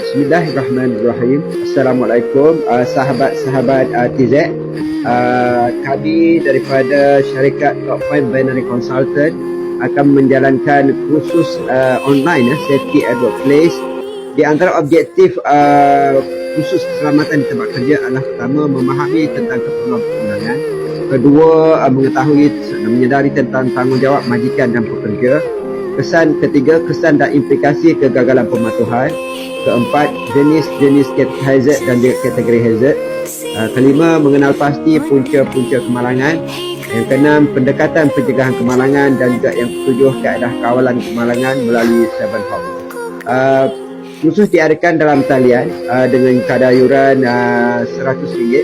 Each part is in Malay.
Bismillahirrahmanirrahim. Assalamualaikum sahabat-sahabat TZ. Kami daripada syarikat Top 5 Binary Consultant akan menjalankan kursus online Safety at Workplace. Di antara objektif kursus keselamatan di tempat kerja adalah pertama, memahami tentang keperluan perundangan. Kedua, mengetahui dan menyedari tentang tanggungjawab majikan dan pekerja. Ketiga, kesan dan implikasi kegagalan pematuhan. Keempat, jenis-jenis hazard dan kategori hazard. Kelima, mengenal pasti punca-punca kemalangan. Yang keenam, pendekatan pencegahan kemalangan. Dan juga yang ketujuh, kaedah kawalan kemalangan melalui 7 Hop. Kursus diadakan dalam talian dengan kadar yuran RM100.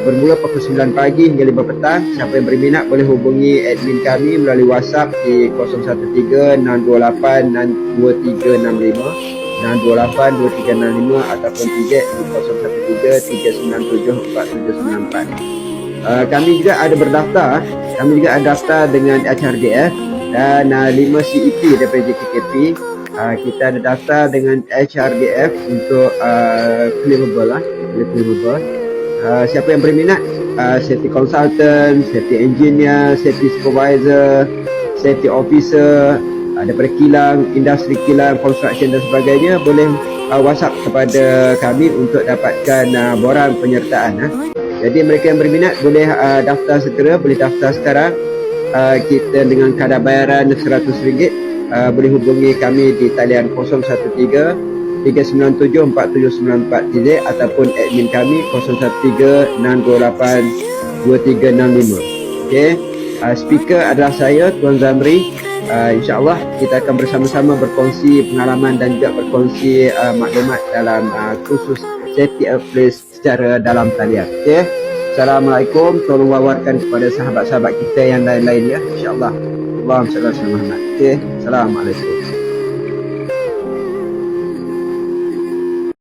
Bermula pukul 9 pagi hingga 5 petang. Siapa yang berminat boleh hubungi admin kami melalui WhatsApp di 013-628-2365 628-2365 ataupun TZ di 013-397-4794. Kami juga ada berdaftar. Kami juga ada daftar dengan HRDF dan 5 CEP daripada JKKP. Kita ada daftar dengan HRDF untuk claimable. Siapa yang berminat, safety consultant, safety engineer, safety supervisor, safety officer, daripada kilang, industri kilang, construction dan sebagainya, boleh WhatsApp kepada kami untuk dapatkan borang penyertaan. Jadi mereka yang berminat boleh daftar segera, boleh daftar sekarang. Kita dengan kadar bayaran RM100, boleh hubungi kami di talian 013-397-4794 TZ ataupun admin kami 013-628-2365. Okey, speaker adalah saya, Tuan Zamri. InsyaAllah kita akan bersama-sama berkongsi pengalaman dan juga berkongsi maklumat dalam kursus Safety at Workplace secara dalam talian. Okey, Assalamualaikum. Tolong wawarkan kepada sahabat-sahabat kita yang lain-lain ya, insyaAllah. Allahumma salli ala Muhammad. Okey, Assalamualaikum.